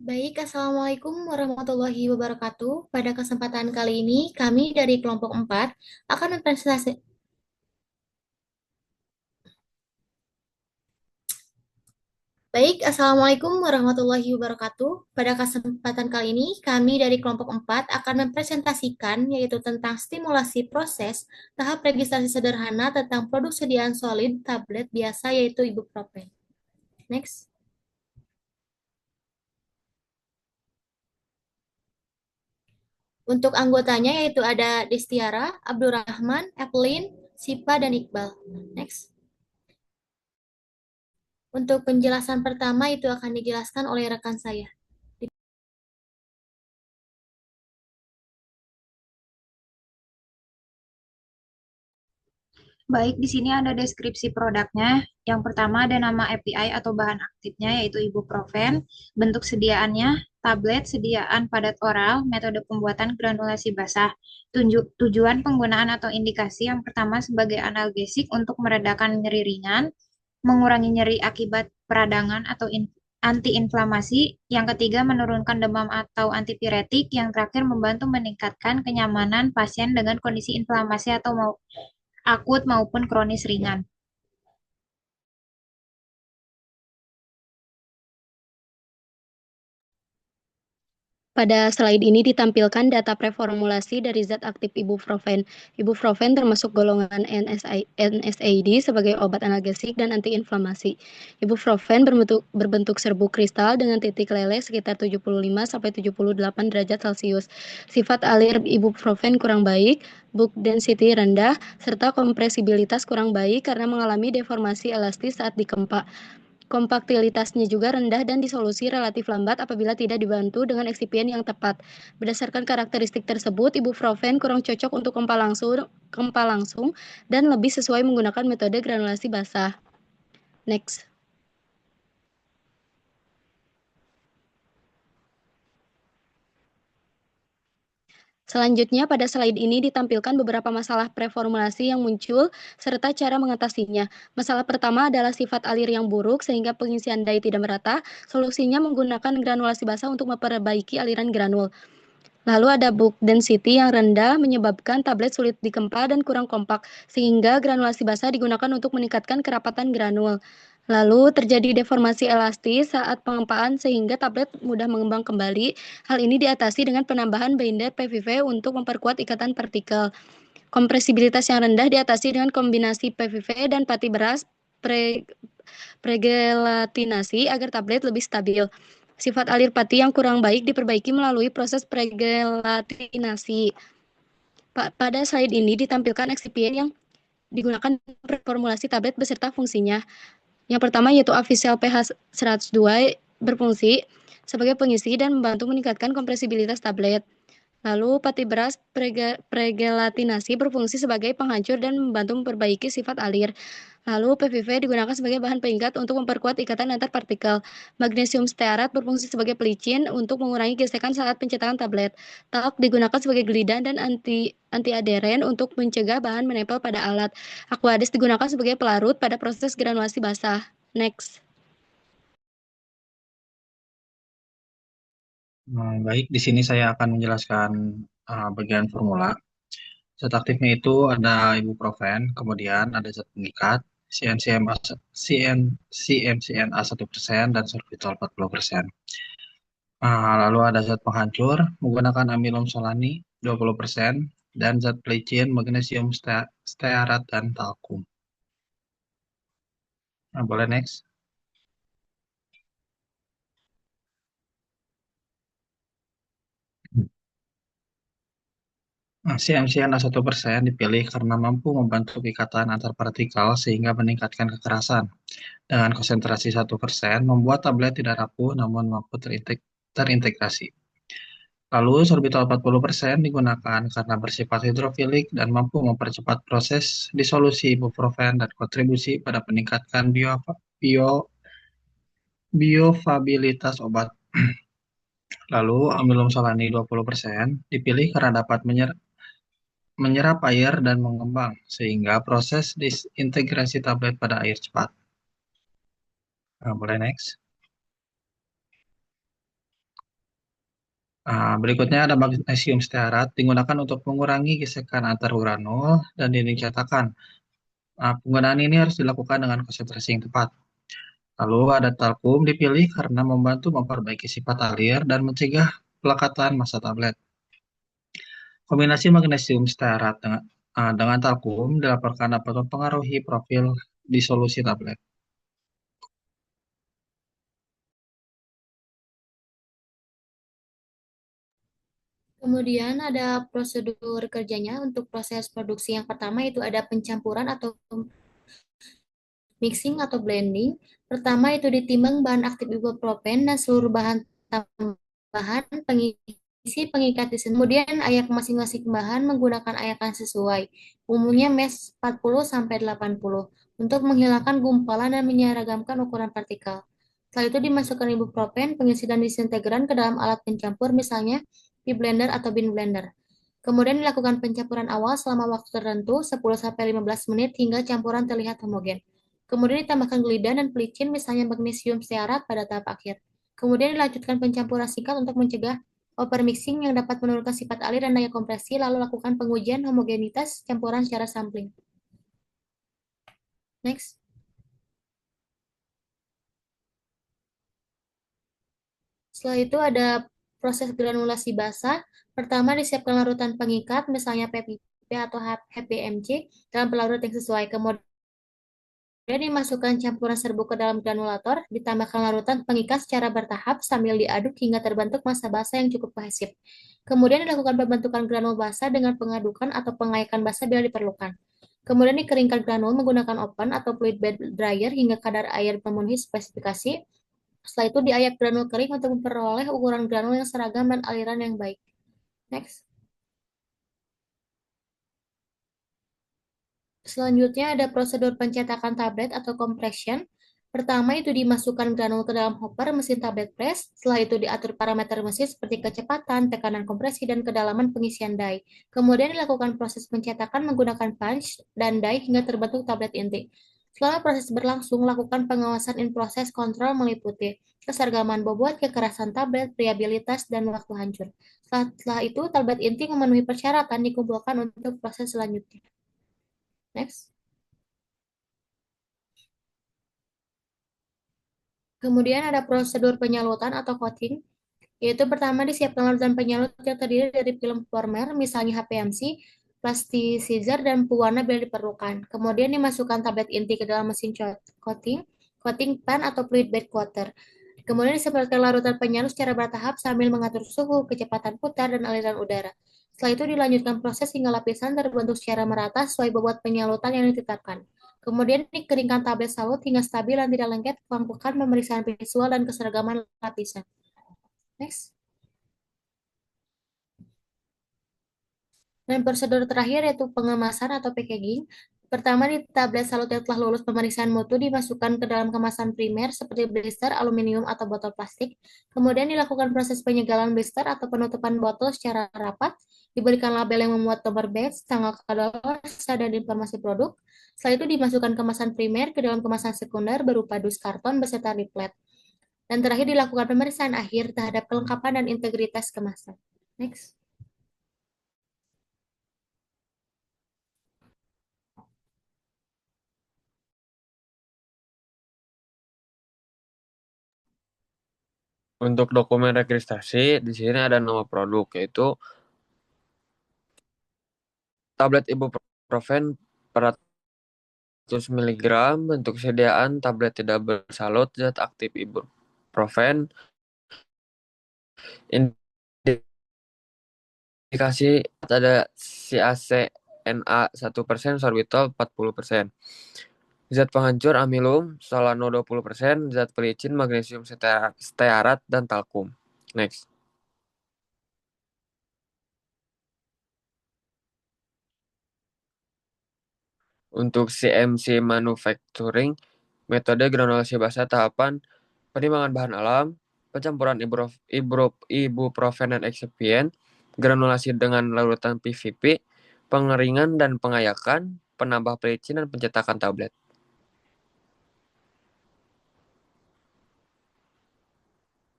Baik, Assalamualaikum warahmatullahi wabarakatuh. Pada kesempatan kali ini, kami dari kelompok 4 akan mempresentasi. Baik, Assalamualaikum warahmatullahi wabarakatuh. Pada kesempatan kali ini, kami dari kelompok 4 akan mempresentasikan yaitu tentang stimulasi proses tahap registrasi sederhana tentang produk sediaan solid tablet biasa yaitu ibuprofen. Next. Untuk anggotanya yaitu ada Destiara, Abdurrahman, Evelyn, Sipa, dan Iqbal. Next. Untuk penjelasan pertama itu akan dijelaskan oleh rekan saya. Baik, di sini ada deskripsi produknya. Yang pertama ada nama API atau bahan aktifnya yaitu ibuprofen. Bentuk sediaannya tablet sediaan padat oral, metode pembuatan granulasi basah. Tujuan penggunaan atau indikasi yang pertama sebagai analgesik untuk meredakan nyeri ringan, mengurangi nyeri akibat peradangan atau antiinflamasi. Yang ketiga menurunkan demam atau antipiretik. Yang terakhir membantu meningkatkan kenyamanan pasien dengan kondisi inflamasi atau akut maupun kronis ringan. Pada slide ini ditampilkan data preformulasi dari zat aktif ibuprofen. Ibuprofen termasuk golongan NSAID sebagai obat analgesik dan antiinflamasi. Ibuprofen berbentuk serbuk kristal dengan titik leleh sekitar 75-78 derajat Celcius. Sifat alir ibuprofen kurang baik, book density rendah, serta kompresibilitas kurang baik karena mengalami deformasi elastis saat dikempa. Kompaktilitasnya juga rendah dan disolusi relatif lambat apabila tidak dibantu dengan eksipien yang tepat. Berdasarkan karakteristik tersebut, ibuprofen kurang cocok untuk kempa langsung dan lebih sesuai menggunakan metode granulasi basah. Next. Selanjutnya, pada slide ini ditampilkan beberapa masalah preformulasi yang muncul serta cara mengatasinya. Masalah pertama adalah sifat alir yang buruk sehingga pengisian dye tidak merata. Solusinya menggunakan granulasi basah untuk memperbaiki aliran granul. Lalu ada book density yang rendah menyebabkan tablet sulit dikempa dan kurang kompak, sehingga granulasi basah digunakan untuk meningkatkan kerapatan granul. Lalu terjadi deformasi elastis saat pengempaan sehingga tablet mudah mengembang kembali. Hal ini diatasi dengan penambahan binder PVV untuk memperkuat ikatan partikel. Kompresibilitas yang rendah diatasi dengan kombinasi PVV dan pati beras pregelatinasi agar tablet lebih stabil. Sifat alir pati yang kurang baik diperbaiki melalui proses pregelatinasi. Pada slide ini ditampilkan eksipien yang digunakan formulasi tablet beserta fungsinya. Yang pertama yaitu Avisel pH 102 berfungsi sebagai pengisi dan membantu meningkatkan kompresibilitas tablet. Lalu pati beras pregelatinasi berfungsi sebagai penghancur dan membantu memperbaiki sifat alir. Lalu PVV digunakan sebagai bahan pengikat untuk memperkuat ikatan antar partikel. Magnesium stearat berfungsi sebagai pelicin untuk mengurangi gesekan saat pencetakan tablet. Talk digunakan sebagai gelidan dan antiaderen untuk mencegah bahan menempel pada alat. Aquadis digunakan sebagai pelarut pada proses granulasi basah. Next. Baik, di sini saya akan menjelaskan bagian formula. Zat aktifnya itu ada ibuprofen, kemudian ada zat pengikat, CNCMA, CMCNA 1% dan sorbitol 40%. Lalu ada zat penghancur menggunakan amilum solani 20% dan zat pelicin magnesium stearat dan talkum. Boleh next. CMCNA 1% dipilih karena mampu membantu ikatan antar partikel sehingga meningkatkan kekerasan. Dengan konsentrasi 1%, membuat tablet tidak rapuh namun mampu terintegrasi. Lalu sorbitol 40% digunakan karena bersifat hidrofilik dan mampu mempercepat proses disolusi ibuprofen dan kontribusi pada peningkatan biofabilitas obat. Lalu amilum solani 20% dipilih karena dapat menyerap air dan mengembang, sehingga proses disintegrasi tablet pada air cepat. Boleh next. Berikutnya ada magnesium stearat digunakan untuk mengurangi gesekan antar granul dan dinding cetakan. Penggunaan ini harus dilakukan dengan konsentrasi yang tepat. Lalu ada talkum dipilih karena membantu memperbaiki sifat alir dan mencegah pelekatan massa tablet. Kombinasi magnesium stearat dengan talkum dilaporkan dapat mempengaruhi profil disolusi tablet. Kemudian ada prosedur kerjanya untuk proses produksi yang pertama itu ada pencampuran atau mixing atau blending. Pertama itu ditimbang bahan aktif ibuprofen dan seluruh bahan tambahan pengisi pengikat di sini. Kemudian ayak masing-masing bahan menggunakan ayakan sesuai. Umumnya mesh 40 sampai 80 untuk menghilangkan gumpalan dan menyeragamkan ukuran partikel. Setelah itu dimasukkan ibuprofen, pengisi dan disintegran ke dalam alat pencampur misalnya di blender atau bin blender. Kemudian dilakukan pencampuran awal selama waktu tertentu 10-15 menit hingga campuran terlihat homogen. Kemudian ditambahkan glida dan pelicin misalnya magnesium stearat pada tahap akhir. Kemudian dilanjutkan pencampuran singkat untuk mencegah overmixing yang dapat menurunkan sifat alir dan daya kompresi, lalu lakukan pengujian homogenitas campuran secara sampling. Next. Setelah itu ada proses granulasi basah. Pertama disiapkan larutan pengikat, misalnya PPP atau HPMC, dalam pelarut yang sesuai. Kemudian dimasukkan campuran serbuk ke dalam granulator, ditambahkan larutan pengikat secara bertahap sambil diaduk hingga terbentuk massa basah yang cukup kohesif. Kemudian dilakukan pembentukan granul basah dengan pengadukan atau pengayakan basah bila diperlukan. Kemudian dikeringkan granul menggunakan oven atau fluid bed dryer hingga kadar air memenuhi spesifikasi. Setelah itu diayak granul kering untuk memperoleh ukuran granul yang seragam dan aliran yang baik. Next. Selanjutnya ada prosedur pencetakan tablet atau compression. Pertama itu dimasukkan granul ke dalam hopper mesin tablet press. Setelah itu diatur parameter mesin seperti kecepatan, tekanan kompresi, dan kedalaman pengisian die. Kemudian dilakukan proses pencetakan menggunakan punch dan die hingga terbentuk tablet inti. Selama proses berlangsung, lakukan pengawasan in-process control meliputi keseragaman bobot, kekerasan tablet, reliabilitas, dan waktu hancur. Setelah itu, tablet inti memenuhi persyaratan dikumpulkan untuk proses selanjutnya. Next. Kemudian ada prosedur penyalutan atau coating, yaitu pertama disiapkan larutan penyalut yang terdiri dari film former, misalnya HPMC, plasticizer, dan pewarna bila diperlukan. Kemudian dimasukkan tablet inti ke dalam mesin coating, coating pan atau fluid bed coater. Kemudian disemprotkan larutan penyalut secara bertahap sambil mengatur suhu, kecepatan putar, dan aliran udara. Setelah itu dilanjutkan proses hingga lapisan terbentuk secara merata sesuai bobot penyalutan yang ditetapkan. Kemudian dikeringkan tablet salut hingga stabil dan tidak lengket, lakukan pemeriksaan visual dan keseragaman lapisan. Next. Dan prosedur terakhir yaitu pengemasan atau packaging. Pertama, di tablet salut yang telah lulus pemeriksaan mutu dimasukkan ke dalam kemasan primer seperti blister, aluminium, atau botol plastik. Kemudian dilakukan proses penyegalan blister atau penutupan botol secara rapat. Diberikan label yang memuat nomor batch, tanggal kadaluarsa, dan informasi produk. Setelah itu dimasukkan kemasan primer ke dalam kemasan sekunder berupa dus karton beserta riplet. Dan terakhir dilakukan pemeriksaan akhir terhadap kelengkapan dan integritas kemasan. Next. Untuk dokumen registrasi, di sini ada nama produk, yaitu tablet ibuprofen 400 mg bentuk sediaan tablet tidak bersalut zat aktif ibuprofen. Indikasi ada CAC-NA 1%, sorbitol 40%. Zat penghancur amilum, solano 20%, zat pelicin magnesium stearat, dan talkum. Next. Untuk CMC manufacturing, metode granulasi basah tahapan penimbangan bahan alam, pencampuran ibuprofen dan excipient, granulasi dengan larutan PVP, pengeringan dan pengayakan, penambah pelicin dan pencetakan tablet.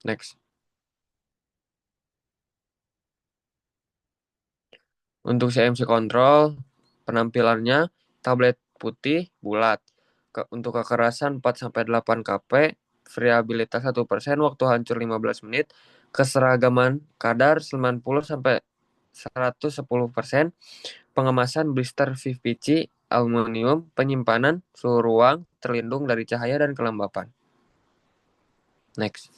Next. Untuk CMC control, penampilannya tablet putih bulat. Untuk kekerasan 4-8 kp, variabilitas 1%, waktu hancur 15 menit, keseragaman kadar 90-110%, pengemasan blister PVC, aluminium, penyimpanan, suhu ruang, terlindung dari cahaya dan kelembapan. Next.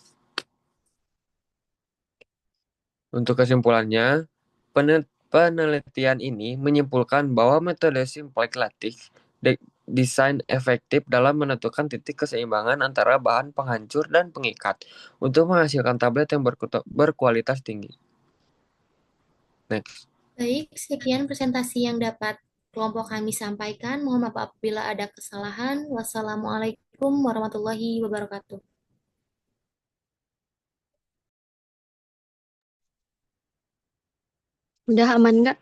Untuk kesimpulannya, penelitian ini menyimpulkan bahwa metode simplex lattice desain efektif dalam menentukan titik keseimbangan antara bahan penghancur dan pengikat untuk menghasilkan tablet yang berkualitas tinggi. Next. Baik, sekian presentasi yang dapat kelompok kami sampaikan. Mohon maaf apabila ada kesalahan. Wassalamualaikum warahmatullahi wabarakatuh. Udah aman nggak?